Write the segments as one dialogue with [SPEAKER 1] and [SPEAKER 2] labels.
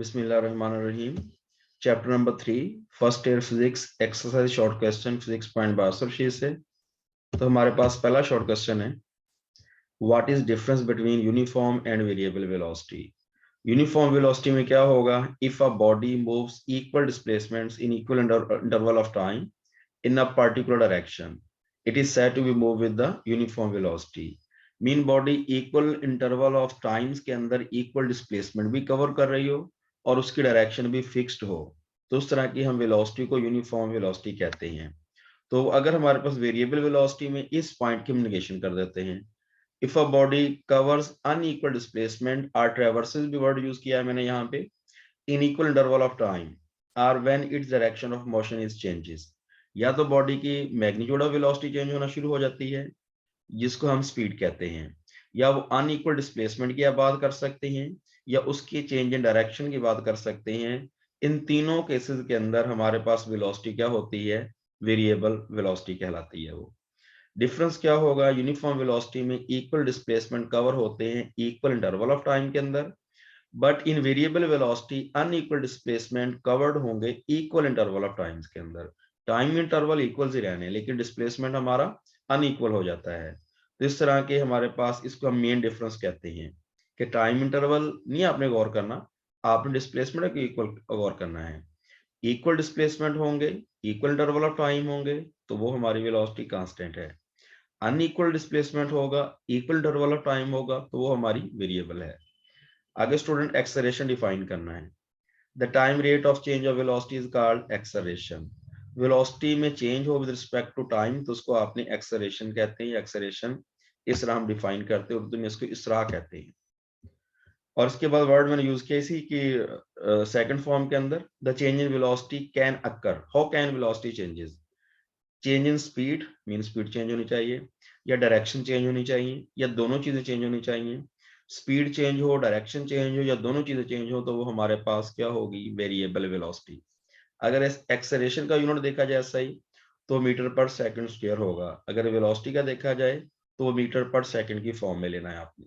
[SPEAKER 1] बिस्मिल्लाहिर्रहमानिर्रहीम। Chapter number 3 first year physics exercise short question physics point 72 sheet से। तो हमारे पास पहला शॉर्ट क्वेश्चन है, what is difference between uniform and variable velocity. Uniform velocity में क्या होगा, if a body moves equal displacements in equal interval of time in a particular direction, it is said to be move with the uniform velocity. Mean body equal interval of times के अंदर equal displacement भी cover कर रही हो और उसकी direction भी fixed हो, तो उस तरह की हम वेलोसिटी को यूनिफॉर्म वेलोसिटी कहते हैं। तो अगर हमारे पास वेरिएबल वेलोसिटी में इस पॉइंट की हम नेगेशन कर देते हैं, if a body covers unequal displacement और ट्रैवर्सेस भी वर्ड यूज किया है मैंने यहाँ पे, in equal interval of time और when its direction of motion is changes, या तो बॉडी की मैग्नीट्यूड ऑफ वेलोसिटी चेंज होना शुरू हो जाती है जिसको हम स्पीड कहते हैं, या वो अनइक्वल डिस्प्लेसमेंट की बात कर सकते हैं, या उसकी चेंज इन डायरेक्शन की बात कर सकते हैं। इन तीनों केसेस के अंदर हमारे पास वेलोसिटी क्या होती है, वेरिएबल वेलोसिटी कहलाती है। वो डिफरेंस क्या होगा, यूनिफॉर्म वेलोसिटी में इक्वल डिस्प्लेसमेंट कवर होते हैं इक्वल इंटरवल ऑफ टाइम के अंदर, but in variable velocity unequal displacement covered होंगे इक्वल इंटरवल ऑफ टाइम्स के अंदर। टाइम इंटरवल इक्वल ही रहने लेकिन डिस्प्लेसमेंट हमारा अनइक्वल हो जाता है। तो इस तरह के हमारे पास इसको हम मेन डिफरेंस कहते हैं कि टाइम इंटरवल नहीं आपने गौर करना, आपने डिस्प्लेसमेंट को इक्वल गौर करना है। इक्वल डिस्प्लेसमेंट होंगे, इक्वल इंटरवल ऑफ टाइम होंगे, तो वो हमारी वेलोसिटी कांस्टेंट है। अनइक्वल डिस्प्लेसमेंट होगा, इक्वल इंटरवल ऑफ टाइम होगा, तो वो हमारी वेरिएबल है। आगे स्टूडेंट एक्सेलरेशन डिफाइन करना है। The time rate of change of velocity is called acceleration. Velocity में चेंज हो विद रिस्पेक्ट टू टाइम तो उसको आपने एक्सेलरेशन कहते हैं। एक्सेलरेशन इस तरह हम डिफाइन करते हैं, उर्दू में इसको इसरा कहते हैं। और इसके बाद वर्ड मैंने यूज किया इसी की सेकंड फॉर्म के अंदर, the change in velocity can occur. How can velocity changes, change in speed mean speed change होनी चाहिए, या डायरेक्शन चेंज होनी चाहिए, या दोनों चीजें चेंज होनी चाहिए। स्पीड चेंज हो, डायरेक्शन चेंज हो, या दोनों चीजें चेंज हो, तो वो हमारे पास क्या होगी, वेरिएबल वेलोसिटी। अगर एक्सेलरेशन का यूनिट देखा जाए सही तो मीटर पर सेकंड स्क्वायर होगा, अगर वेलोसिटी का देखा जाए तो वो मीटर पर सेकंड की फॉर्म में लेना है आपने।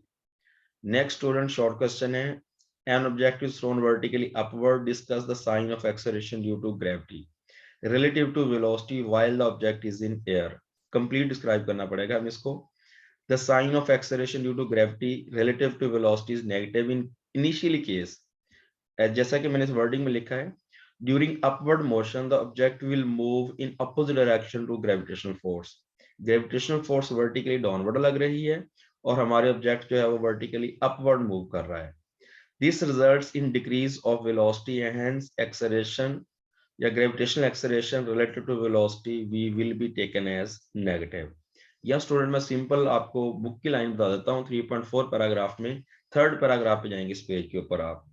[SPEAKER 1] नेक्स्ट स्टूडेंट शॉर्ट क्वेश्चन है, an object is thrown vertically upward, discuss the sign of acceleration due to gravity relative to velocity while the object is in air। Complete describe करना पड़ेगा हमें इसको। the sign of acceleration due to gravity relative to velocity is negative in initially case, जैसा कि मैंने इस wording में लिखा है, during upward motion the object will move in opposite direction to gravitational force। gravitational force vertically downward लग रही है और हमारे ऑब्जेक्ट जो है वो vertically upward मूव कर रहा है। this results in decrease of velocity and hence acceleration या gravitational acceleration related to velocity we will be taken as negative. या स्टूडेंट मैं सिंपल आपको बुक की लाइन बता देता हूँ, 3.4 पैराग्राफ में थर्ड पैराग्राफ पे जाएंगे इस पेज के ऊपर आप,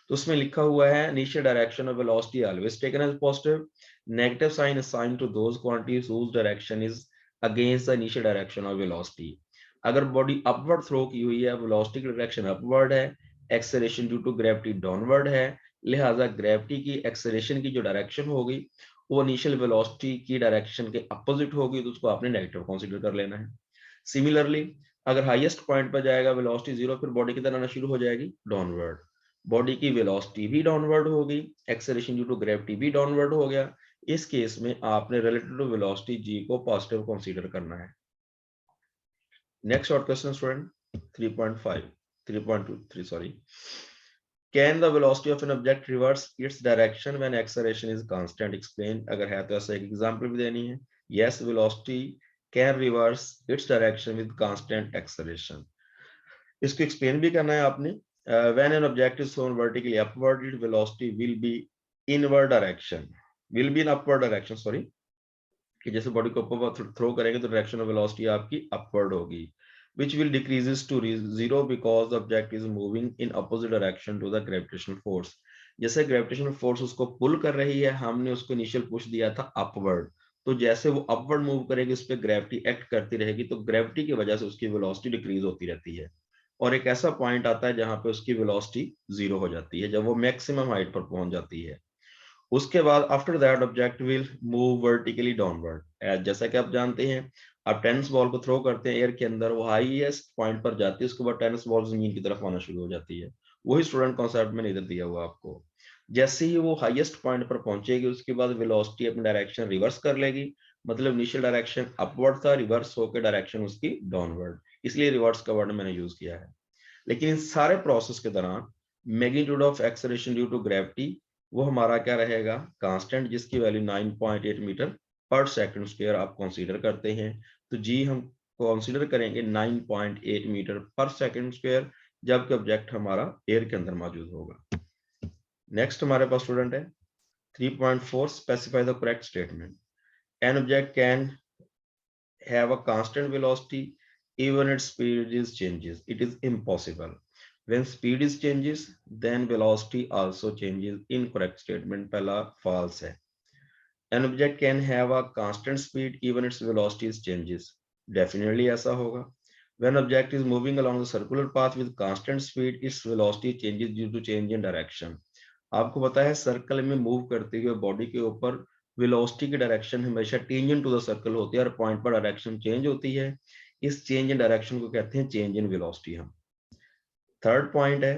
[SPEAKER 1] तो उसमें लिखा हुआ है initial direction of velocity always taken as positive, negative sign assign to those quantities whose direction is against the initial direction of velocity. अगर बॉडी अपवर्ड थ्रो की हुई है, वेलोसिटी की डायरेक्शन अपवर्ड है, acceleration due to gravity downward है, लिहाजा gravity की acceleration की जो डायरेक्शन होगी वो इनिशियल वेलोसिटी की डायरेक्शन के अपोजिट होगी, तो उसको आपने नेगेटिव कंसीडर कर लेना है। सिमिलरली अगर हाईएस्ट पॉइंट पर जाएगा वेलोसिटी जीरो, फिर बॉडी किधर आना शुरू हो जाएगी, डाउनवर्ड। बॉडी की वेलोसिटी भी डाउनवर्ड होगी, एक्सेलरेशन ड्यू टू ग्रेविटी भी डाउनवर्ड हो गया। इस केस में आपने रिलेटेड टू वेलोसिटी जी को पॉजिटिव कंसीडर करना है। Next short question student 3.23 sorry, Can the velocity of an object reverse its direction when acceleration is constant? Explain। अगर है तो ऐसा एक एग्जांपल भी देनी है। Yes, velocity can reverse its direction with constant acceleration। इसको एक्सप्लेन भी करना है आपने। When an object is thrown vertically upward, its velocity will be inward direction, will be in upward direction, sorry, कि जैसे बॉडी को ऊपर थ्रो करेंगे तो डायरेक्शन ऑफ वेलोसिटी आपकी अपवर्ड होगी, which will decreases to zero because the object is moving in opposite direction to the gravitational force। जैसे gravitational force उसको पुल कर रही है, हमने उसको इनिशियल पुश दिया था अपवर्ड, तो जैसे वो अपवर्ड मूव करेगी उस पर ग्रेविटी एक्ट करती रहेगी, तो ग्रेविटी की वजह से उसकी वेलोसिटी डिक्रीज होती रहती है और एक ऐसा पॉइंट आता है जहां पे उसकी वेलोसिटी जीरो हो जाती है, जब वो मैक्सिमम हाइट पर पहुंच जाती है। उसके बाद after that object will move vertically downward, जैसा कि आप जानते हैं आप टेनिस बॉल को थ्रो करते हैं एयर के अंदर, वो हाईएस्ट पॉइंट पर जाती है, उसके बाद टेनिस बॉल जमीन की तरफ आना शुरू हो जाती है। वही स्टूडेंट कॉन्सेप्ट मैंने इधर दिया हुआ आपको। जैसे ही वो हाईएस्ट पॉइंट पर पहुंचेगी उसके बाद वेलोसिटी अपनी डायरेक्शन रिवर्स कर लेगी, मतलब इनिशियल डायरेक्शन अपवर्ड था, रिवर्स होकर डायरेक्शन उसकी डाउनवर्ड, इसलिए रिवर्स का वर्ड मैंने यूज किया है। लेकिन इन सारे प्रोसेस के दौरान magnitude of acceleration due to gravity वो हमारा क्या रहेगा, कांस्टेंट, जिसकी वैल्यू 9.8 मीटर पर सेकंड स्क्वायर आप कंसीडर करते हैं। तो जी हम कंसीडर करेंगे 9.8 मीटर पर सेकंड स्क्वायर, जबकि ऑब्जेक्ट हमारा एयर के अंदर मौजूद होगा। नेक्स्ट हमारे पास स्टूडेंट है 3.4, specify the correct statement. An object can have a constant velocity even its speed is changes. It is impossible. When speed is changes, then velocity also changes. Incorrect statement पहला false है। An object can have a constant speed even its velocity is changes. Definitely ऐसा होगा। When object is moving along the circular path with constant speed, its velocity changes due to change in direction. आपको पता है circle में move करते हुए body के ऊपर वेलोसिटी की डायरेक्शन हमेशा टेंजेंट टू द सर्कल होती है और पॉइंट पर डायरेक्शन चेंज होती है। इस चेंज इन डायरेक्शन को कहते हैं चेंज इन वेलोसिटी। हम थर्ड पॉइंट है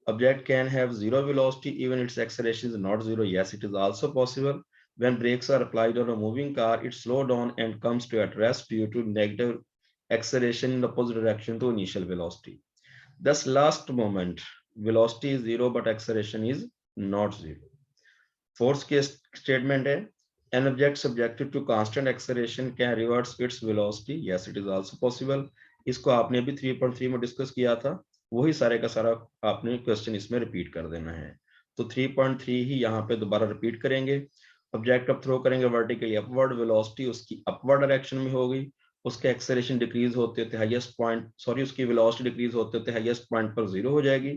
[SPEAKER 1] object can have zero velocity even its acceleration is not zero. Yes, it is also possible. When brakes are applied on a moving car, it slow down and comes to at rest due to negative acceleration in the opposite direction to initial velocity. Thus, last moment velocity is zero, but acceleration is not zero. Fourth case statement है an object subjected to constant acceleration can reverse its velocity. Yes, it is also possible. इसको आपने भी 3.3 में discuss किया था, वही सारे का सारा आपने क्वेश्चन इसमें रिपीट कर देना है। तो 3.3 ही यहाँ पे दोबारा रिपीट करेंगे। ऑब्जेक्ट अब थ्रो करेंगे वर्टिकली अपवर्ड, वेलोसिटी उसकी अपवर्ड डायरेक्शन में होगी, उसके एक्सेलरेशन डिक्रीज होते होते हाईएस्ट पॉइंट, सॉरी उसकी वेलोसिटी डिक्रीज होते होते हाईएस्ट पॉइंट पर जीरो हो जाएगी,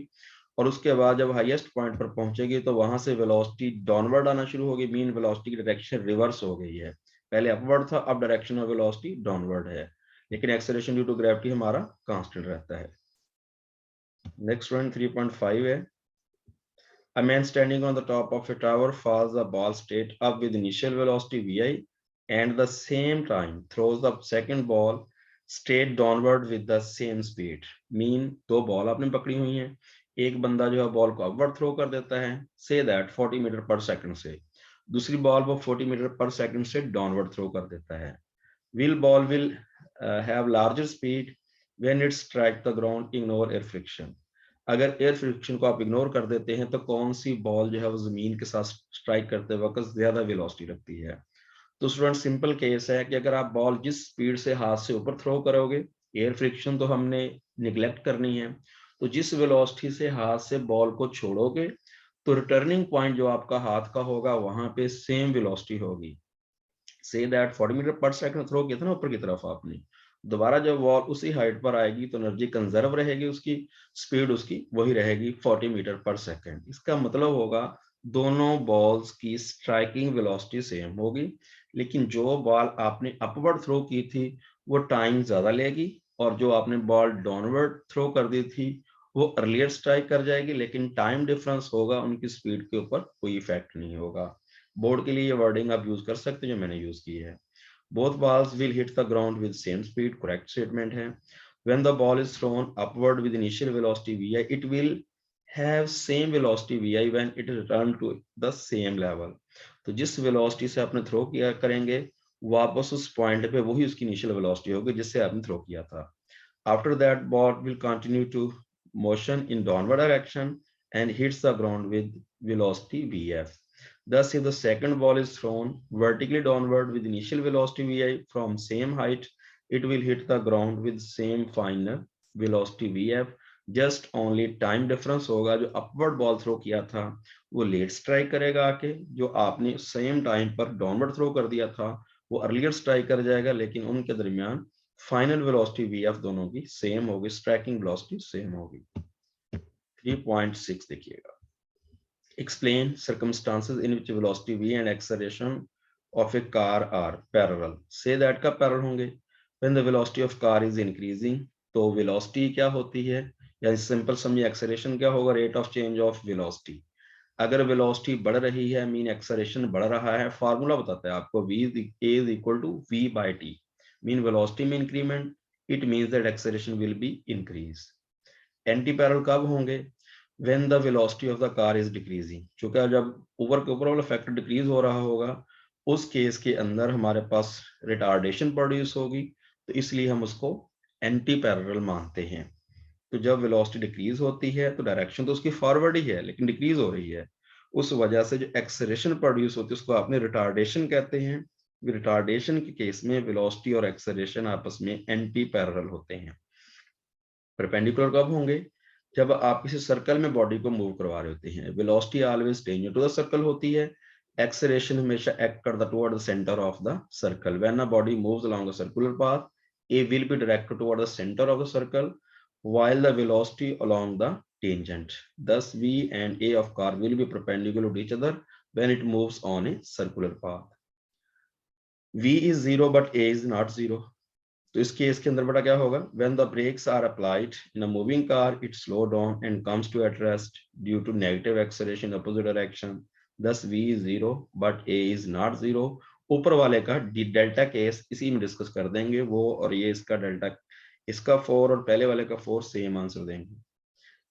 [SPEAKER 1] और उसके बाद जब हाईएस्ट पॉइंट पर पहुंचेगी तो वहां से वेलोसिटी डाउनवर्ड आना शुरू होगी, मीन वेलोसिटी की डायरेक्शन रिवर्स हो गई है। पहले अपवर्ड था, अब डायरेक्शन ऑफ वेलोसिटी डाउनवर्ड है, लेकिन एक्सेलरेशन ड्यू टू ग्रेविटी हमारा कांस्टेंट रहता है। नेक्स्ट वन 3.5 है a man standing on the top of a tower falls a ball straight up with initial velocity vi and the same time throws the second ball straight downward with the same speed. Mean दो ball आपने पकड़ी हुई हैं, एक बंदा जो है ball को अपवर्ड थ्रो कर देता है से दैट 40 मीटर पर सेकंड से, दूसरी बॉल वो 40 मीटर पर सेकंड से डाउनवर्ड थ्रो कर देता है। will ball will have larger speed when it strike the ground, ignore air friction. अगर एयर फ्रिक्शन को आप इग्नोर कर देते हैं तो कौन सी बॉल जो है वो जमीन के साथ स्ट्राइक करते वक्त ज्यादा वेलोसिटी रखती है। तो स्टूडेंट सिंपल केस है कि अगर आप बॉल जिस स्पीड से हाथ से ऊपर थ्रो करोगे, एयर फ्रिक्शन तो हमने निगलेक्ट करनी है, तो जिस वेलोसिटी से हाथ से बॉल को छोड़ोगे तो रिटर्निंग पॉइंट जो आपका हाथ का होगा वहां पे सेम वेलोसिटी होगी। से दैट 40 मीटर पर सेकंड थ्रो किया था ना ऊपर की तरफ आपने, दोबारा जब बॉल उसी हाइट पर आएगी तो एनर्जी कंजर्व रहेगी, उसकी स्पीड उसकी वही रहेगी 40 मीटर पर सेकंड। इसका मतलब होगा दोनों बॉल्स की स्ट्राइकिंग वेलोसिटी सेम होगी, लेकिन जो बॉल आपने अपवर्ड थ्रो की थी वो टाइम ज्यादा लेगी, और जो आपने बॉल डाउनवर्ड थ्रो कर दी थी वो अर्लियर स्ट्राइक कर जाएगी, लेकिन टाइम डिफरेंस होगा, उनकी स्पीड के ऊपर कोई इफेक्ट नहीं होगा। बोर्ड के लिए ये वर्डिंग आप यूज कर सकते हैं जो मैंने यूज की है। Both balls will hit the ground with same speed, correct statement है। when the ball is thrown upward with initial velocity vi, it will have same velocity vi when it return to the same level। तो जिस velocity से आपने throw किया करेंगे वापस उस point पे वही उसकी इनिशियल वेलोसिटी होगी जिससे आपने थ्रो किया था। after that ball will continue to motion in downward direction and hits the ground with velocity vf। Thus, if the second ball is thrown vertically downward with initial velocity vi from same height, it will hit the ground with same final velocity vf। Just only time difference होगा, जो upward ball throw किया था वो late strike करेगा आके, जो आपने same time पर डाउनवर्ड थ्रो कर दिया था वो अर्लियर स्ट्राइक कर जाएगा, लेकिन उनके दरमियान फाइनल वेलोसिटी वीएफ दोनों की सेम होगी, स्ट्राइकिंग वेलोसिटी सेम होगी। 3.6 देखिएगा explain circumstances in which velocity v and acceleration of a car are parallel। say that का parallel होंगे when the velocity of car is increasing, तो velocity क्या होती है, या सिंपल समझिए acceleration क्या होगा, rate of change of velocity। अगर velocity बढ़ रही है मीन acceleration बढ़ रहा है, फार्मूला बताता है आपको v is equal to v by t। mean velocity में increment, it means that acceleration will be increase. Anti parallel कब होंगे? when the velocity of the car is decreasing, चूंकि जब ऊपर के ऊपर वाला फैक्टर डिक्रीज हो रहा होगा उस केस के अंदर हमारे पास रिटार्डेशन प्रोड्यूस होगी, तो इसलिए हम उसको एंटी पैरेलल मानते हैं। तो जब वेलोसिटी डिक्रीज होती है तो डायरेक्शन तो उसकी फॉरवर्ड ही है लेकिन डिक्रीज हो रही है, उस वजह से जो एक्सेलरेशन प्रोड्यूस होती है उसको आपने रिटार्डेशन कहते हैं। रिटार्डेशन के केस में वेलोसिटी और एक्सेलरेशन आपस में एंटी पैरेलल होते हैं। परपेंडिकुलर कब होंगे? जब आप किसी सर्कल में बॉडी को मूव करवा रहे होते हैं। Velocity always tangent to the circle होती है, एक्सेलरेशन हमेशा एक्ट कर द toward the centre of the circle. When a body moves along a circular path, a will be directed toward the centre of the circle while the velocity along the tangent. Thus, V and A of car will be perpendicular to each other when it moves on a circular path. V is 0 but A is not 0. तो इस case के अंदर बड़ा क्या होगा? When the brakes are applied in a moving car, it slows down and comes to at rest due to negative acceleration in opposite direction. Thus, V is 0 but A is not 0. ऊपर वाले का delta case इसी में discuss कर देंगे, वो और ये इसका डेल्टा, इसका 4 और पहले वाले का 4 सेम आंसर देंगे।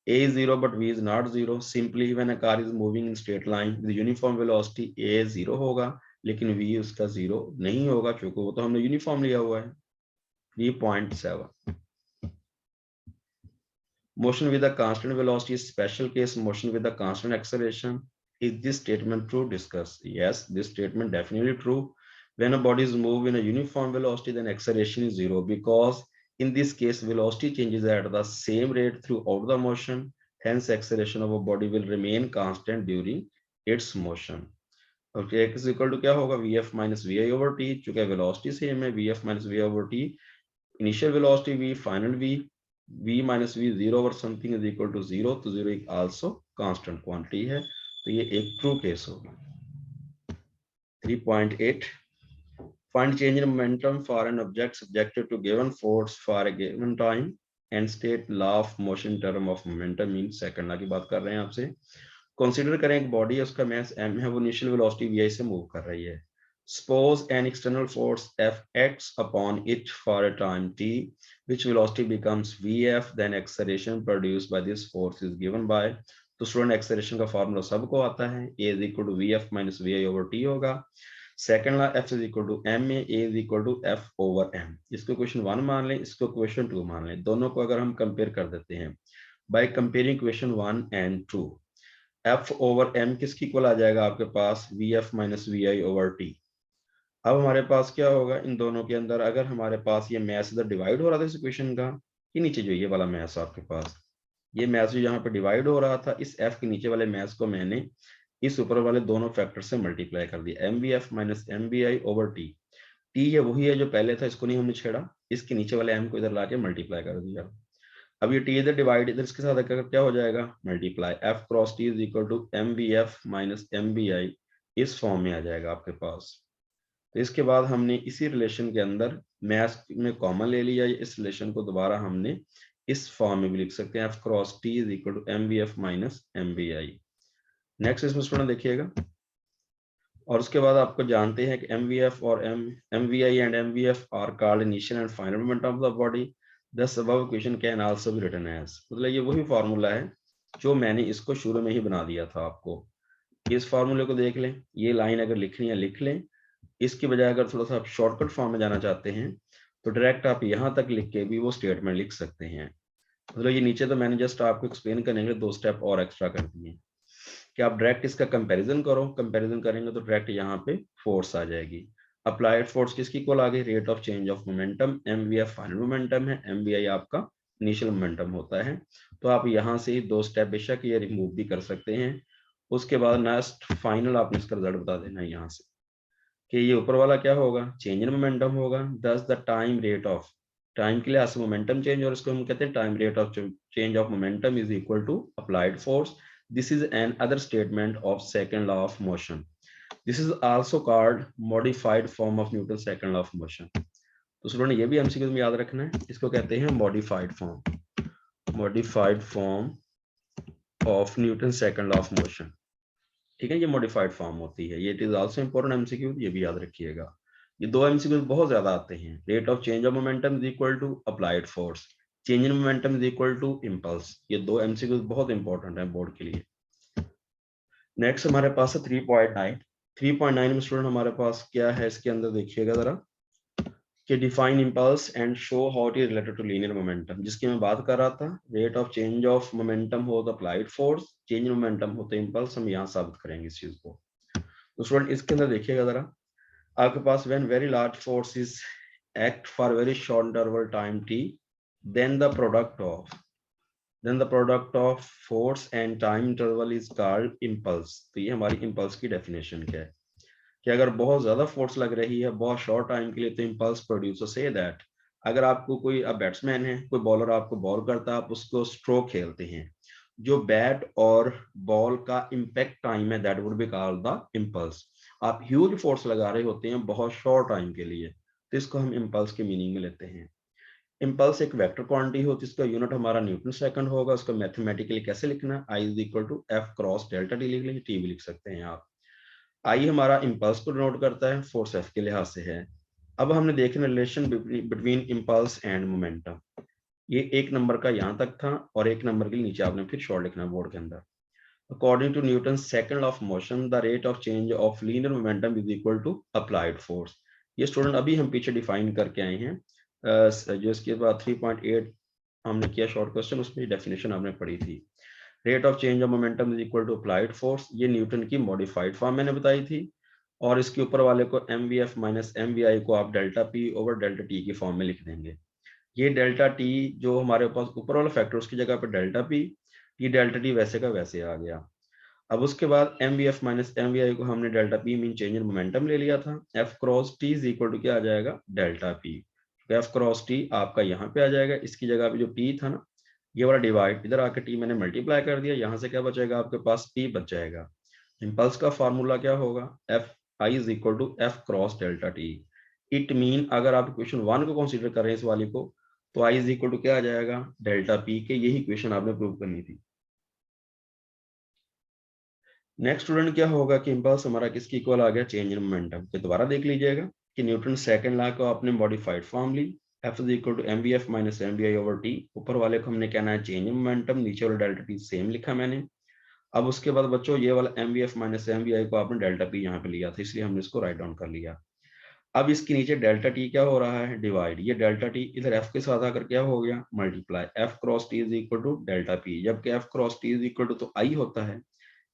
[SPEAKER 1] A is 0 but V is not 0. Simply when a car is moving in straight line with uniform velocity, A 0 होगा लेकिन V उसका 0 नहीं होगा क्योंकि वो तो हमने यूनिफॉर्म लिया हुआ है। 3.7. Motion with a constant velocity is special case motion with a constant acceleration. Is this statement true? Discuss. Yes, this statement definitely true. When a body is moved in a uniform velocity, then acceleration is 0 because in this case velocity changes at the same rate throughout the motion. Hence, acceleration of a body will remain constant during its motion. Okay, x is equal to क्या होगा? Vf minus Vi over t. चूंकि velocity same है, Vf minus Vi over t. Initial velocity V, final V. V minus V 0 over something is equal to 0, तो 0 एक also constant quantity है, तो ये एक true case होगा। 3.8. Find change in momentum for an object subjected to given force for a given time and state law of motion in term of momentum in second। की बात कर रहे हैं आपसे। कंसीडर करें एक बॉडी है, उसका मास m है, वो इनिशियल वेलोसिटी vi से मूव कर रही है। Suppose an external force F acts upon it for a time t, which velocity becomes Vf, then acceleration produced by this force is given by, तो student acceleration का formula सबको आता है, A is equal to Vf minus Vi over t होगा। Second law F is equal to M में A is equal to F over M। इसको question 1 मान लें, इसको क्वेश्चन 2 मान लें, दोनों को अगर हम कंपेयर कर देते हैं by comparing question 1 and 2, F over M किसकी इक्वल आ जाएगा आपके पास? Vf minus Vi over t। अब हमारे पास क्या होगा इन दोनों के अंदर? अगर हमारे पास ये मैथ इधर डिवाइड हो रहा था इस इक्वेशन का, ये नीचे जो ये वाला मैथ आपके पास, ये मैथ जो यहाँ पे डिवाइड हो रहा था, इस f के नीचे वाले मैथ को मैंने इस ऊपर वाले दोनों फैक्टर से मल्टीप्लाई कर दिया, mvf minus mvi over t। t ये वही है जो पहले था, इसको नहीं हमने छेड़ा, इसके नीचे वाले m को इधर लाके मल्टीप्लाई कर दिया। अब ये t इधर डिवाइड, इधर इसके साथ अगर क्या हो जाएगा? Multiply. f cross t is equal to mvf minus mvi, इस फॉर्म में आ जाएगा आपके पास। तो इसके बाद हमने इसी रिलेशन के अंदर मैथ में कॉमन ले लिया, इस रिलेशन को दोबारा हमने इस फॉर्म में भी लिख सकते हैं, f cross t is equal to mvf minus mvi। Next इसमें स्टूडेंट देखिएगा, और उसके बाद आपको जानते हैं कि mvf और mvi and mvf are called initial and final moment of the body. Thus above equation can also be written as, मतलब ये वही फार्मूला है जो मैंने इसको शुरू में ही बना दिया था आपको। इस फार्मूले को देख लें, ये लाइन अगर लिखनी है लिख लें, इसकी बजाय अगर थोड़ा सा आप शॉर्टकट फॉर्म में जाना चाहते हैं तो डायरेक्ट आप यहाँ तक लिख के भी वो स्टेटमेंट लिख सकते हैं। मतलब ये नीचे तो मैंने जस्ट आपको एक्सप्लेन करने के लिए 2 स्टेप और एक्स्ट्रा कर दिए कि आप डायरेक्ट इसका कंपैरिजन करो, कंपैरिजन करेंगे तो डायरेक्ट यहाँ पे फोर्स आ जाएगी। अप्लाइड फोर्स किसकी इक्वल आ गई? Rate of change of momentum, mvf final momentum है, mvi आपका इनिशियल मोमेंटम होता है। तो आप यहाँ से 2 स्टेप बेशक ये रिमूव भी कर सकते हैं, उसके बाद नेक्स्ट फाइनल आपने इसका रिजल्ट बता देना है यहाँ से कि ये ऊपर वाला क्या होगा? चेंज इन मोमेंटम होगा। दस the time rate of, time के लिए ऐसे मोमेंटम चेंज, और इसको हम कहते हैं time rate of change of momentum is equal to applied force. This is an other statement of second law of motion. This is also called modified form of Newton second law of motion. तो student ये भी MCQ में याद रखना है, इसको कहते हैं modified form of Newton second law of motion. ठीक है, ये मॉडिफाइड फॉर्म होती है, ये it is also important MCQ, ये भी याद रखिएगा। ये दो एमसीक्यू बहुत ज्यादा आते हैं। Rate of change of momentum is equal to applied force, change in momentum is equal to impulse. ये दो एमसीक्यू बहुत इंपॉर्टेंट है बोर्ड के लिए। नेक्स्ट हमारे पास है 3.9। 3.9 में स्टूडेंट हमारे पास क्या है, इसके अंदर देखिएगा जरा कि define impulse and show how it is related to linear momentum, जिसकी मैं बात कर रहा था। Rate of change of momentum हो तो applied force, change in momentum हो तो इम्पल्स। हम यहाँ साबित करेंगे इस चीज को। तो स्टूडेंट इसके अंदर देखिएगा जरा, आपके पास when very large forces act for very short interval time t, then the product of force and time interval is called impulse। तो ये हमारी impulse की डेफिनेशन क्या है कि अगर बहुत ज्यादा फोर्स लग रही है बहुत शॉर्ट टाइम के लिए तो impulse प्रोड्यूस से दैट। अगर आपको कोई बैट्समैन है, कोई बॉलर आपको बॉल करता है, आप उसको स्ट्रोक खेलते हैं, जो बैट और बॉल का इम्पैक्ट टाइम है that would be called the impulse. आप ह्यूज फोर्स लगा रहे होते हैं बहुत शॉर्ट टाइम के लिए, तो इसको हम इम्पल्स के मीनिंग में लेते हैं। इम्पल्स एक वेक्टर क्वांटिटी होती है, इसका यूनिट हमारा न्यूटन सेकंड होगा। उसको मैथमेटिकली कैसे लिखना है, I is equal to F cross delta T लिख लेंगे, टी भी लिख सकते हैं आप। आई हमारा इम्पल्स को डिनोट करता है, फोर्स एफ के लिहाज से है। अब हमने देखना relation between impulse and momentum. ये एक नंबर का यहाँ तक था और एक नंबर के नीचे आपने फिर शॉर्ट लिखना बोर्ड के अंदर। According to Newton second of motion the rate of change of linear momentum is equal to applied force. ये स्टूडेंट अभी हम पीछे डिफाइन करके आए हैं, जो इसके बाद 3.8 हमने किया शॉर्ट क्वेश्चन, उसमें डेफिनेशन आपने पढ़ी थी। Rate of change of momentum is equal to applied force, ये न्यूटन की मॉडिफाइड फॉर्म मैंने बताई थी। और इसके ऊपर वाले को mvf माइनस mvi को आप delta p over delta t की फॉर्म में लिख देंगे। ये डेल्टा t जो हमारे पास ऊपर वाला फैक्टर, उसकी जगह पर डेल्टा p, ये डेल्टा t वैसे का वैसे आ गया। अब उसके बाद mvf माइनस mvi को हमने delta p mean change in momentum ले लिया था। f cross t is equal to क्या आ जाएगा, delta p। f cross t आपका यहाँ पे आ जाएगा, इसकी जगह पे जो t था ना, ये वाला डिवाइड, इधर आके t मैंने मल्टीप्लाई कर दिया, यहाँ से क्या बचेगा आपके पास, t बच जाएगा। इम्पल्स का फार्मूला क्या होगा, F I is equal to F cross delta T. It mean अगर आप इक्वेशन 1 को कंसीडर कर रहे हैं इस वाली को, तो आई इज इक्वल टू क्या आ जाएगा, डेल्टा पी के। यही इक्वेशन आपने प्रूव करनी थी। नेक्स्ट स्टूडेंट क्या होगा कि इम्पल्स हमारा किसकी इक्वल आ गया, चेंज इन मोमेंटम। तो दोबारा देख लीजिएगा कि न्यूटन सेकंड लॉ को आपने मॉडिफाइड फॉर्म ली, F is equal to M V F minus M V I over T. ऊपर वाले को हमने कहना है चेंज इन मोमेंटम, नीचे वाला डेल्टा टी सेम लिखा मैंने। अब उसके बाद बच्चों ये वाला M V F minus M V I को आपने डेल्टा पी यहाँ पे लिया था, इसलिए हमने इसको राइट डाउन कर लिया। अब इसके नीचे डेल्टा टी क्या हो रहा है, डिवाइड। ये डेल्टा टी इधर एफ के साथ आकर क्या हो गया, multiply. F cross T is equal to delta P, जबकि F cross T is equal to तो आई होता है,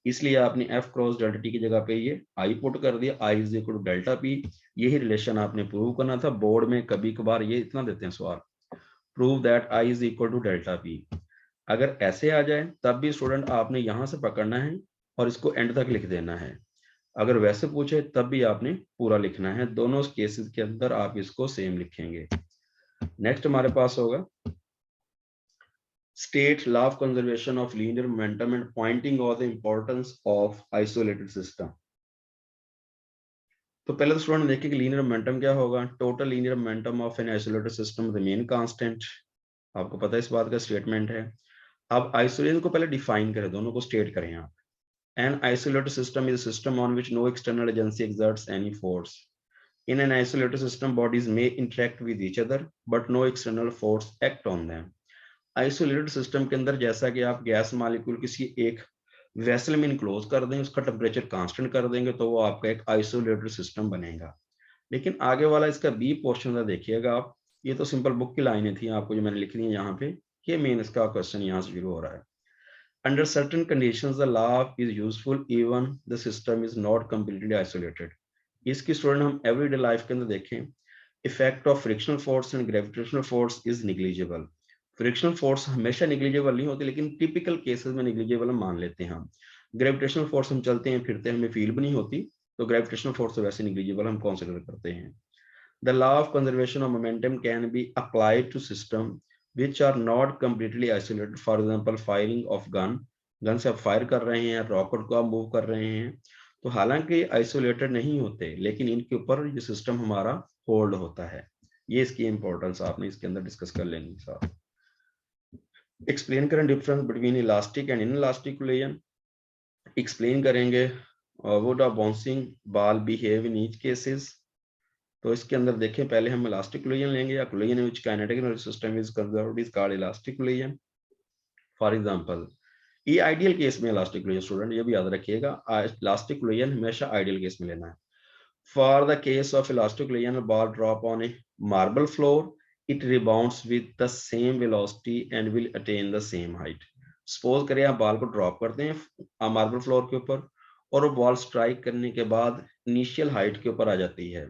[SPEAKER 1] इसलिए आपने एफ क्रॉस डेल्टा टी की जगह पे ये आई पुट कर दिया, I is equal to delta P. यही रिलेशन आपने प्रूव करना था। बोर्ड में कभी कभार ये इतना देते हैं सवाल, prove that I is equal to delta P. अगर ऐसे आ जाए तब भी स्टूडेंट आपने यहां से पकड़ना है और इसको एंड तक लिख देना है। अगर वैसे पूछे तब भी आपने पूरा लिखना है। दोनों केसेस के अंदर आप इसको सेम लिखेंगे। नेक्स्ट हमारे पास होगा state law of conservation of linear momentum and pointing out the importance of isolated system. तो पहले तो स्टूडेंट देखिए कि लीनियर मोमेंटम क्या होगा, total linear momentum of an isolated system remain constant. आपको पता है इस बात का स्टेटमेंट है। अब आइसोलेशन को पहले डिफाइन करें, दोनों को स्टेट करें आप। An isolated system is a system on which no external agency exerts any force. In an isolated system, bodies may interact with each other, but no external force act on them. Isolated system के अंदर जैसा कि आप gas molecule किसी एक vessel में enclose कर दें, उसका टेम्परेचर कांस्टेंट कर देंगे, तो वो आपका एक आइसोलेटेड सिस्टम बनेगा। लेकिन आगे वाला इसका बी पोर्शन देखिएगा आप, ये तो सिंपल बुक की लाइनें थी आपको जो मैंने लिख दी है यहाँ पे, ये मेन इसका क्वेश्चन यहाँ से शुरू हो रहा है। Under certain conditions, the law is useful even the system is not completely isolated. इसकी स्टूडेंट हम एवरीडे लाइफ के अंदर देखें, effect of frictional force and gravitational force is negligible. Frictional force हमेशा निग्लिजिबल नहीं होती, लेकिन टिपिकल केसेस में निग्लिजिबल हम मान लेते हैं हम। ग्रेविटेशनल फोर्स हम चलते हैं फिरते हैं, हमें फील भी नहीं होती, तो ग्रेविटेशनल फोर्स तो वैसे निग्लिजिबल हम कंसीडर करते हैं। The law of conservation of momentum can be applied to systems which are not completely isolated. For example, firing of gun. Gun से आप फायर कर रहे हैं, रॉकेट को आप मूव कर रहे हैं, तो हालांकि आइसोलेटेड नहीं होते, लेकिन इनके ऊपर ये सिस्टम हमारा होल्ड होता है। ये इसकी इंपॉर्टेंस आपने इसके अंदर डिस्कस कर लेंगे साहब। एक्सप्लेन करें difference between elastic and inelastic collision. Explain करेंगे would a bouncing ball behave in each cases. तो इसके अंदर देखें, पहले हम इलास्टिक कोलिजन लेंगे या collision which kinetic energy system is conserved is called elastic collision. For example, ये आइडियल केस में इलास्टिक कोलिजन, स्टूडेंट ये भी याद रखिएगा, इलास्टिक कोलिजन हमेशा आइडियल केस में लेना है। For the case of elastic collision, ball drop on A marble floor, it rebounds with the same velocity and will attain the same height. Suppose करें आप बॉल को ड्रॉप करते हैं marble floor के ऊपर, और वो बॉल स्ट्राइक करने के बाद इनिशियल हाइट के ऊपर आ जाती है,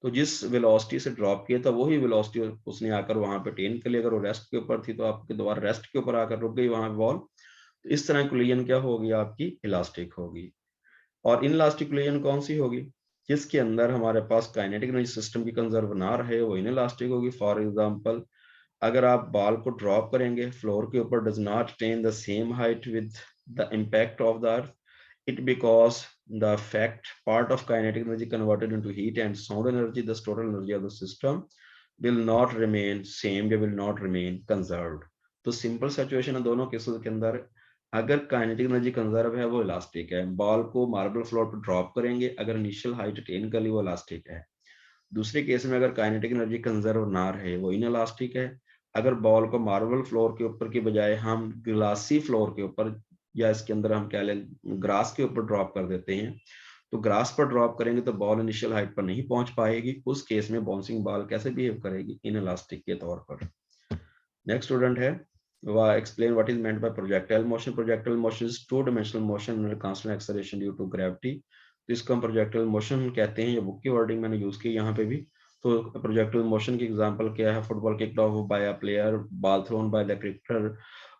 [SPEAKER 1] तो जिस वेलोसिटी से ड्रॉप किया था वही वेलोसिटी उसने आकर वहां पे अटेन कर लिया। अगर वो रेस्ट के ऊपर थी तो आपके दोबारा रेस्ट के ऊपर आकर रुक गई वहां बॉल, तो इस तरह कोलिजन क्या होगी, आपकी इलास्टिक होगी। और इन इलास्टिक कोलिजन कौन सी होगी, जिसके अंदर हमारे पास काइनेटिक एनर्जी सिस्टम की कंजर्व ना रहे, वो इन इलास्टिक होगी। फॉर एग्जांपल, अगर आप बॉल को ड्रॉप करेंगे फ्लोर के ऊपर, does not attain the same height with the impact of the earth, it because the effect part of kinetic energy converted into heat and sound energy, the total energy of the system will not remain same, they will not remain conserved। तो simple situation है दोनों cases के अंदर, अगर kinetic energy conserve है वो elastic है, ball को मार्बल फ्लोर पर ड्रॉप करेंगे अगर इनिशियल हाइट अटेन कर ली वो इलास्टिक है। दूसरे केस में अगर काइनेटिक एनर्जी कंजर्व ना रहे वो इनइलास्टिक है। अगर बॉल को मार्बल फ्लोर के ऊपर के बजाय हम ग्लासी फ्लोर के ऊपर या इसके अंदर हम कह लें ग्रास के ऊपर ड्रॉप कर देते हैं, तो ग्रास पर ड्रॉप करेंगे तो बॉल इनिशियल हाइट पर नहीं पहुंच पाएगी, उस केस में बाउंसिंग बॉल कैसे बिहेव करेगी, इनइलास्टिक के तौर पर। नेक्स्ट स्टूडेंट है, वह explain what is meant by projectile motion. Projectile motion is two dimensional motion under constant acceleration due to gravity. तो इसको हम प्रोजेक्टाइल मोशन कहते हैं, ये बुक की वर्डिंग मैंने यूज की यहाँ पे भी। तो प्रोजेक्टाइल मोशन की एग्जांपल क्या है, football kicked off by a player, ball thrown by the cricketer,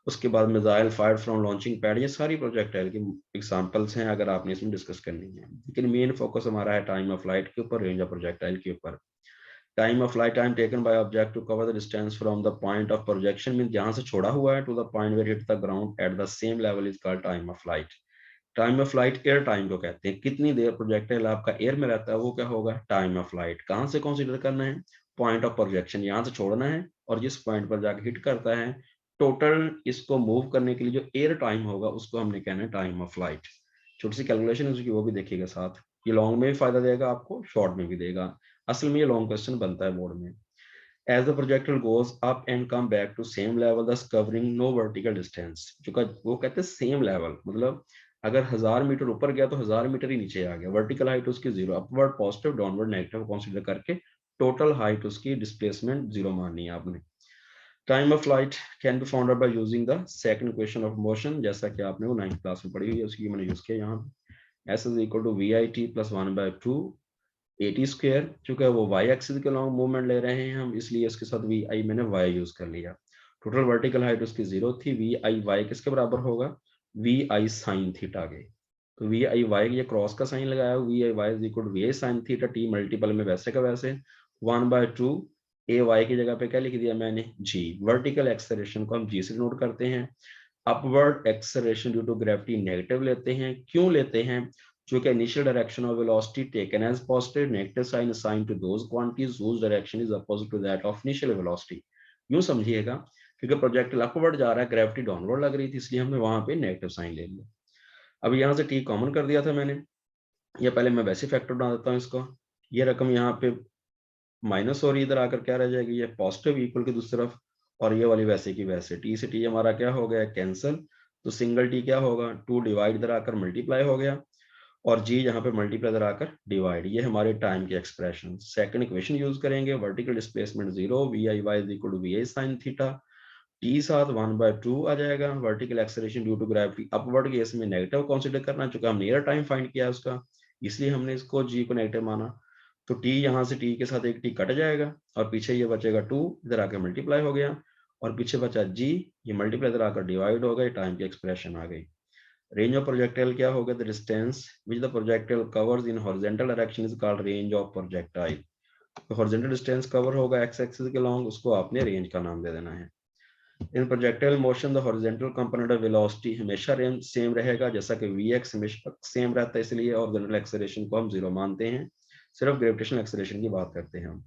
[SPEAKER 1] उसके बाद missile fired from launching pad, ये सारी प्रोजेक्टाइल की एग्जांपल्स हैं अगर आपने इसमें डिस्कस करनी है। लेकिन मेन फोकस हमारा है टाइम ऑफ फ्लाइट के ऊपर, रेंज ऑफ प्रोजेक्टाइल के ऊपर। Time of flight, time taken by object to cover the distance from the point of projection, mean जहां से छोड़ा हुआ है, to the point where hit the ground at the same level is called time of flight. Time of flight air time को कहते हैं, कितनी देर projectile आपका एयर में रहता है वो क्या होगा, टाइम ऑफ फ्लाइट। कहां से कंसीडर करना है, पॉइंट ऑफ प्रोजेक्शन, यहां से छोड़ना है और जिस पॉइंट पर जाकर हिट करता है, टोटल इसको मूव करने के लिए जो एयर टाइम होगा उसको हमने कहना है टाइम ऑफ फ्लाइट। छोटी सी कैलकुलेशन है उसकी, वो भी देखिएगा साथ, ये लॉन्ग में भी फायदा देगा आपको, शॉर्ट में भी देगा। असल में ये लॉन्ग क्वेश्चन बनता है बोर्ड में। As the projectile goes up and come back to same level, thus covering no vertical distance, जो का वो कहते हैं सेम लेवल, मतलब अगर 1000 मीटर ऊपर गया तो 1000 मीटर ही नीचे आ गया, वर्टिकल हाइट उसकी zero, upward positive downward negative consider करके टोटल हाइट उसकी डिस्प्लेसमेंट जीरो माननी है आपने। Time of flight can be found out by using the second equation of motion, जैसा कि आपने वो 9th क्लास में पढ़ी हुई है, उसकी मैंने यूज किया यहाँ। S is equal to VIT plus 1/2 AT square, चूंकि वो y एक्सिस के लॉन्ग मूवमेंट ले रहे हैं हम, इसलिए इसके साथ VI मैंने y यूज कर लिया। टोटल वर्टिकल हाइट उसकी 0 थी, VI y किसके बराबर होगा, VI साइन थीटा के। तो VI y ये क्रॉस का साइन लगाया, VI y is equal to VI sine theta, t multiple में वैसे का वैसे 1/2 AY की जगह पे क्या लिख दिया मैंने, G। वर्टिकल एक्सेलरेशन को हम G से नोट करते हैं। Upward acceleration due to gravity negative लेते हैं, क्यों लेते हैं, क्योंकि initial direction of velocity taken as positive, negative sign assign to those quantities whose direction is opposite to that of initial velocity. यूं समझिएगा, क्योंकि प्रोजेक्टाइल अपवर्ड जा रहा है, ग्रेविटी डाउनवर्ड लग रही थी, इसलिए हमने वहां पे नेगेटिव साइन ले लिया। अब यहाँ से टी कॉमन कर दिया था मैंने, या पहले मैं वैसे फैक्टर बना देता हूँ इसको, ये रकम यहाँ पे माइनस हो रही, इधर आकर क्या रह जाएगी, ये पॉजिटिव इक्वल की दूसरी तरफ, और ये वाली वैसे की वैसे, टी से टी हमारा क्या हो गया, कैंसिल। तो सिंगल टी क्या होगा, 2 डिवाइड इधर आकर मल्टीप्लाई हो गया, और जी यहाँ पे मल्टीप्लाई इधर आकर डिवाइड, ये हमारे टाइम की एक्सप्रेशन। सेकंड इक्वेशन यूज करेंगे, vertical displacement 0, VI is equal to VI sin theta, T साथ 1/2 आ जाएगा। Vertical acceleration due to gravity upward case में नेगेटिव कंसीडर करना, चूंकि हमने एयर टाइम फाइंड किया उसका, इसलिए हमने इसको जी को नेगेटिव माना। तो टी यहाँ से टी के साथ एक टी कट जाएगा, और पीछे ये बचेगा 2, इधर आकर मल्टीप्लाई हो गया, और पीछे बचा जी, ये मल्टीप्लाई इधर आकर डिवाइड हो गई, टाइम की एक्सप्रेशन आ गई। रेंज ऑफ प्रोजेक्टाइल क्या होगा, the distance which the projectile covers in horizontal direction is called range of projectile. तो हॉरिजॉन्टल डिस्टेंस कवर होगा एक्स एक्सिस के लॉन्ग, उसको आपने रेंज का नाम दे देना है। In projectile motion the horizontal component of velocity हमेशा रेंज सेम रहेगा, जैसा कि Vx हमेशा सेम रहता है, इसलिए हॉरिजॉन्टल एक्सेलरेशन को हम 0 मानते हैं, सिर्फ ग्रेविटेशनल एक्सेलरेशन की बात करते हैं हम।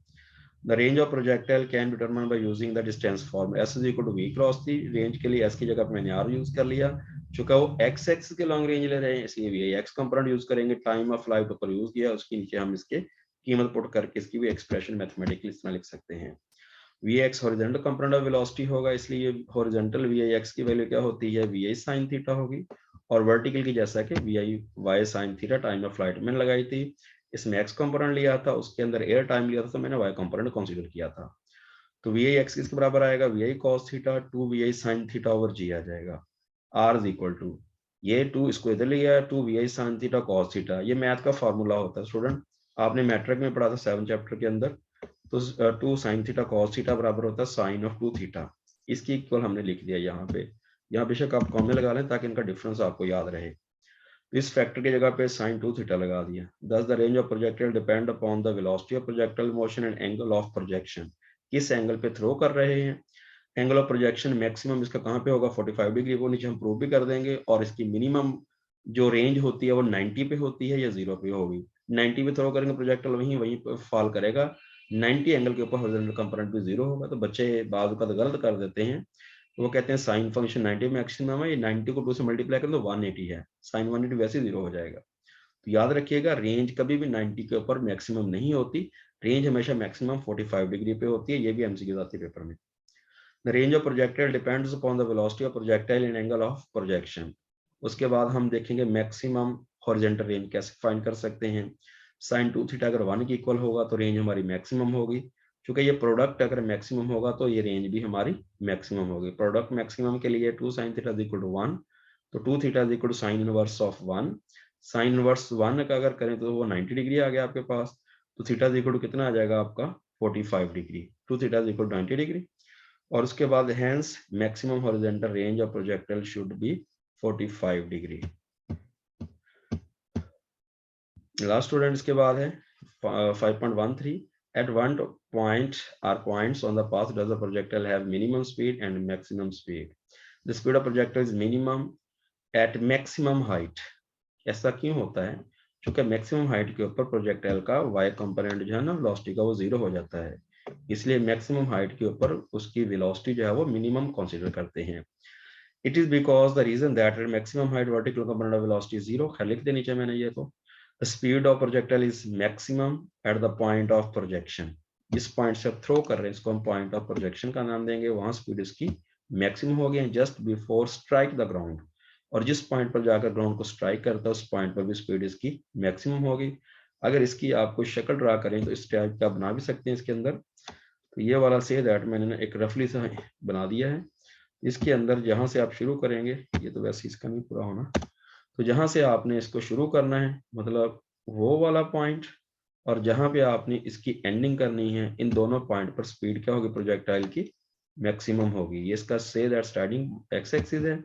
[SPEAKER 1] The range of projectile can be determined by using the distance form, S is equal to V cross T. Range के लिए S की जगह पे मैंने R यूज कर लिया, चूंकि वो x एक्सिस के लॉन्ग रेंज ले रहे हैं, इसलिए VX कंपोनेंट यूज करेंगे। टाइम ऑफ फ्लाइट ऊपर यूज किया, उसके नीचे हम इसके कीमत पुट करके इसकी भी एक्सप्रेशन मैथमेटिकली इस तरह लिख सकते हैं। Vx horizontal component of velocity होगा, इसलिए हॉरिजॉन्टल Vix की वैल्यू क्या होती है, Vi sin थीटा होगी, और वर्टिकल की जैसा कि Vi y sin theta time of flight मैंने लगाई थी। इसमें x कंपोनेंट लिया था, उसके अंदर एयर टाइम लिया था, तो मैंने y कंपोनेंट कंसीडर किया था। तो Vix किसके बराबर आएगा, Vi cos theta 2 Vi sin theta over g आ जाएगा। R इज इक्वल टू, ये 2 इसको इधर लिया है, 2 Vi sin theta cos theta, ये मैथ का फार्मूला होता है स्टूडेंट, आपने मैट्रिक में पढ़ा था 7 चैप्टर के अंदर। तो 2 sin थीटा cos थीटा बराबर होता है साइन ऑफ 2 थीटा, इसकी इक्वल हमने लिख दिया यहाँ पे। यहाँ बेशक आप कॉमे लगा लें ताकि इनका डिफरेंस आपको याद रहे। तो इस फैक्टर की जगह पे sin 2 थीटा लगा दिया। Thus the range of projectile depend upon the velocity of projectile motion and angle of projection, किस एंगल पे थ्रो कर रहे हैं। एंगल ऑफ प्रोजेक्शन मैक्सिमम इसका कहाँ पे होगा, 45 डिग्री, वो नीचे हम प्रूव भी कर देंगे। और इसकी मिनिमम जो रेंज होती है वो 90 पे होती है या 0 पे होगी। 90 पे थ्रो करेंगे प्रोजेक्टाइल, वहीं वहीं पे फॉल करेगा। 90 एंगल के ऊपर हॉरिजॉन्टल कंपोनेंट भी 0 होगा। तो बच्चे बाद का तो गलत कर देते हैं, तो वो कहते हैं साइन फंक्शन 90 मैक्सिमम है, ये 90 को 2 से मल्टीप्लाई करें तो 180 है, साइन 180 वैसे 0 हो जाएगा। तो याद रखिएगा, रेंज कभी भी 90 के ऊपर मैक्सिमम नहीं होती, रेंज हमेशा मैक्सिमम 45 डिग्री पे होती है। ये भी एमसीक्यू आती है पेपर में। The range of projectile depends upon the velocity of projectile and angle of projection. उसके बाद हम देखेंगे मैक्सिमम हॉरिजॉन्टल रेंज कैसे फाइंड कर सकते हैं। sin 2 थीटा अगर 1 की इक्वल होगा तो रेंज हमारी मैक्सिमम होगी। क्योंकि ये प्रोडक्ट अगर मैक्सिमम होगा तो ये रेंज भी हमारी मैक्सिमम होगी। प्रोडक्ट मैक्सिमम के लिए 2 sin थीटा इक्वल टू 1, तो 2 theta equal to sine inverse of 1। Sine inverse 1 का अगर करें तो वो 90 डिग्री आ गया आपके पास। तो थीटा इक्वल टू कितना आ जाएगा आपका 45 degree, 2 theta equal to 90 degree. और उसके बाद hence maximum horizontal range of projectile should be 45 degree. Last student इसके बाद है 5.13 at one point or points on the path does the projectile have minimum speed and maximum speed. The speed of projectile is minimum at maximum height. ऐसा क्यों होता है, क्योंकि maximum height के ऊपर प्रोजेक्टाइल का y कंपोनेंट जो है ना वेलोसिटी का वो 0 हो जाता है, इसलिए मैक्सिमम हाइट के ऊपर उसकी वेलोसिटी जो है वो मिनिमम कंसीडर करते हैं। It is because the reason that maximum height vertical component of velocity 0 है, लिख दे नीचे मैंने ये। तो the speed of projectile is maximum at the point of projection. जिस पॉइंट से आप थ्रो कर रहे हैं इसको हम पॉइंट ऑफ प्रोजेक्शन का नाम देंगे, वहां स्पीड इसकी मैक्सिमम होगी just before strike the ground. और जिस पॉइंट पर जाकर ग्राउंड को स्ट्राइक करता है उस पॉइंट पर भी स्पीड इसकी मैक्सिमम होगी। अगर इसकी आपको शक्ल ड्रा करें तो इस टाइप का बना भी सकते हैं इसके अंदर। तो ये वाला से दैट मैंने एक रफली सा बना दिया है। इसके अंदर जहां से आप शुरू करेंगे, ये तो वैसे इसका नहीं पूरा होना, तो जहां से आपने इसको शुरू करना है मतलब वो वाला पॉइंट, और जहां पे आपने इसकी एंडिंग करनी है, इन दोनों पॉइंट पर स्पीड क्या होगी प्रोजेक्टाइल की मैक्सिमम होगी। ये इसका say that starting x axis है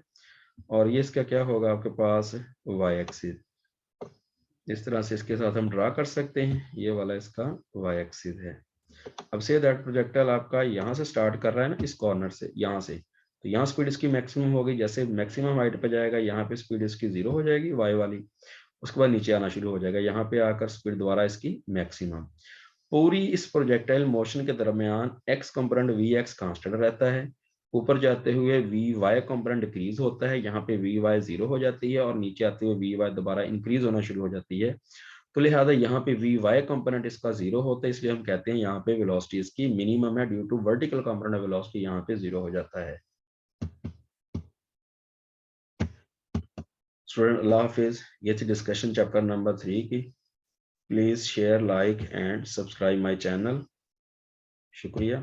[SPEAKER 1] और ये इसका क्या होगा आपके पास वाई एक्सिस। इस तरह से इसके साथ हम ड्रा कर सकते हैं, ये वाला इसका वाई एक्सिस है। अब से दैट प्रोजेक्टाइल आपका यहाँ से स्टार्ट कर रहा है ना, इस कॉर्नर से, यहाँ से, तो यहाँ स्पीड इसकी मैक्सिमम होगी। जैसे मैक्सिमम हाइट पे जाएगा यहाँ पे स्पीड इसकी 0 हो जाएगी वाई वाली, उसके बाद नीचे आना शुरू हो जाएगा, यहाँ पे आकर स्पीड दोबारा इसकी मैक्सिमम। पूरी इस प्रोजेक्टाइल मोशन के दरमियान x component we x constant रहता है, ऊपर जाते हुए वी वाई कंपोनेंट डिक्रीज होता है, यहाँ पे वी वाई 0 हो जाती है और नीचे आते हुए वी वाई दोबारा इंक्रीज होना शुरू हो जाती है। तो लिहाजा यहाँ पे वी वाई कंपोनेंट इसका 0 होता है, इसलिए हम कहते हैं यहाँ पे वेलोसिटी इसकी मिनिमम है due to vertical component velocity यहाँ पे 0 हो जाता है। स्टूडेंट अल्लाह हाफिज। ये थी डिस्कशन चैप्टर नंबर 3 की। Please share, like and subscribe my channel. शुक्रिया।